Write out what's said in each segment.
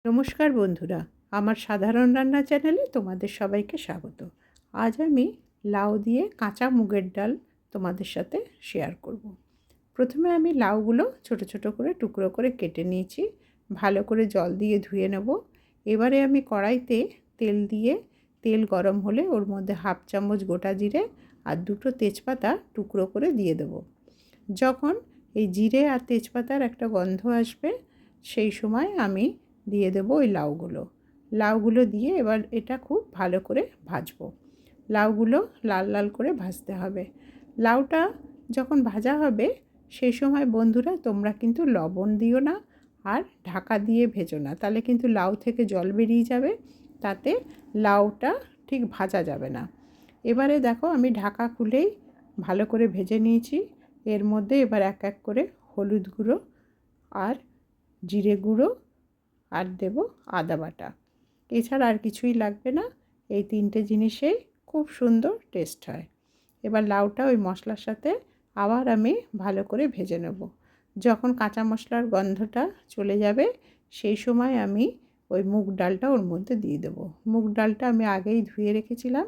নমস্কার বন্ধুরা, আমার সাধারণ রান্না চ্যানেলে তোমাদের সবাইকে স্বাগত। আজ আমি লাউ দিয়ে কাঁচা মুগের ডাল তোমাদের সাথে শেয়ার করব। প্রথমে আমি লাউগুলো ছোট ছোট করে টুকরো করে কেটে নিয়েছি, ভালো করে জল দিয়ে ধুয়ে নেব। এবারে আমি কড়াইতে তেল দিয়ে, তেল গরম হলে ওর মধ্যে হাফ চামচ গোটা জিরে আর দুটো তেজপাতা টুকরো করে দিয়ে দেব। যখন এই জিরে আর তেজপাতার একটা গন্ধ আসবে, সেই সময় আমি দিয়ে দেবো ওই লাউগুলো দিয়ে এবার এটা খুব ভালো করে ভাজবো। লাউগুলো লাল লাল করে ভাজতে হবে। লাউটা যখন ভাজা হবে সেই সময় বন্ধুরা তোমরা কিন্তু লবণ দিও না আর ঢাকা দিয়ে ভেজো না, তাহলে কিন্তু লাউ থেকে জল বেরিয়ে যাবে, তাতে লাউটা ঠিক ভাজা যাবে না। এবারে দেখো আমি ঢাকা খুলেই ভালো করে ভেজে নিয়েছি। এর মধ্যে এবার এক এক করে হলুদ গুঁড়ো আর জিরে গুঁড়ো আর দেব আদা বাটা। এছাড়া আর কিছুই লাগবে না, এই তিনটে জিনিসেই খুব সুন্দর টেস্ট হয়। এবার লাউটা ওই মশলার সাথে আবার আমি ভালো করে ভেজে নেব। যখন কাঁচা মশলার গন্ধটা চলে যাবে সেই সময় আমি ওই মুগ ডালটা ওর মধ্যে দিয়ে দেব। মুগ ডালটা আমি আগেই ধুয়ে রেখেছিলাম,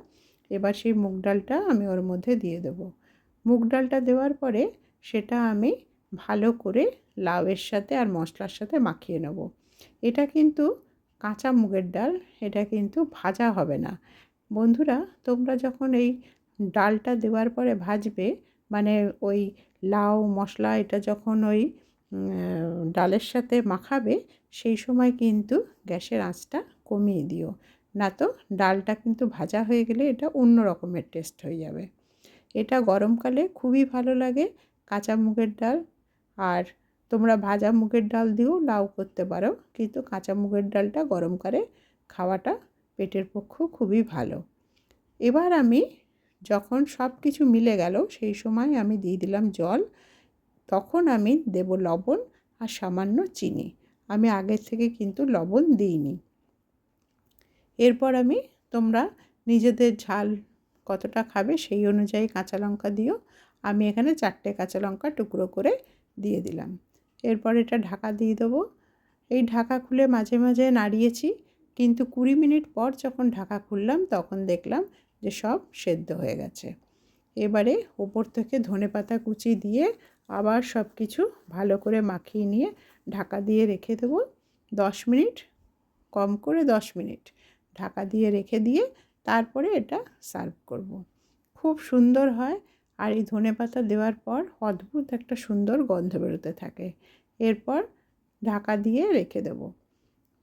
এবার সেই মুগ ডালটা আমি ওর মধ্যে দিয়ে দেব। মুগ ডালটা দেওয়ার পরে সেটা আমি ভালো করে লাউয়ের সাথে আর মশলার সাথে মাখিয়ে নেব। এটা কিন্তু কাঁচা মুগের ডাল, এটা কিন্তু ভাজা হবে না। বন্ধুরা তোমরা যখন এই ডালটা দেওয়ার পরে ভাজবে, মানে ওই লাউ মশলা এটা যখন ওই ডালের সাথে মাখাবে, সেই সময় কিন্তু গ্যাসের আঁচটা কমিয়ে দিও, না তো ডালটা কিন্তু ভাজা হয়ে গেলে এটা অন্য রকমের টেস্ট হয়ে যাবে। এটা গরমকালে খুবই ভালো লাগে কাঁচা মুগের ডাল। আর তোমরা ভাজা মুগের ডাল দিয়েও লাউ করতে পারো, কিন্তু কাঁচা মুগের ডালটা গরমকালে খাওয়াটা পেটের পক্ষেও খুবই ভালো। এবার আমি যখন সব কিছু মিলে গেল সেই সময় আমি দিয়ে দিলাম জল। তখন আমি দেব লবণ আর সামান্য চিনি। আমি আগের থেকে কিন্তু লবণ দিইনি। এরপর আমি তোমরা নিজেদের ঝাল কতটা খাবে সেই অনুযায়ী কাঁচা লঙ্কা দিও। আমি এখানে 4টে কাঁচা লঙ্কা টুকরো করে দিয়ে দিলাম। এরপর এটা ঢাকা দিয়ে দেবো। এই ঢাকা খুলে মাঝে মাঝে নাড়িয়েছি, কিন্তু 20 মিনিট পর যখন ঢাকা খুললাম তখন দেখলাম যে সব সেদ্ধ হয়ে গেছে। এবারে ওপর থেকে ধনেপাতা কুচি দিয়ে আবার সব কিছু ভালো করে মাখিয়ে নিয়ে ঢাকা দিয়ে রেখে দেবো 10 মিনিট, কম করে 10 মিনিট ঢাকা দিয়ে রেখে দিয়ে তারপরে এটা সার্ভ করব। খুব সুন্দর হয়, আর এই ধনেপাতা দেওয়ার পর অদ্ভুত একটা সুন্দর গন্ধ বেরোতে থাকে। এরপর ঢাকা দিয়ে রেখে দেব।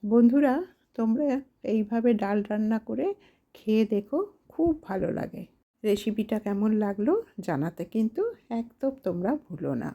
বন্ধুরা তোমরা এইভাবে ডাল রান্না করে খেয়ে দেখো, খুব ভালো লাগে। রেসিপিটা কেমন লাগলো জানাতে কিন্তু একদম তোমরা ভুলো না।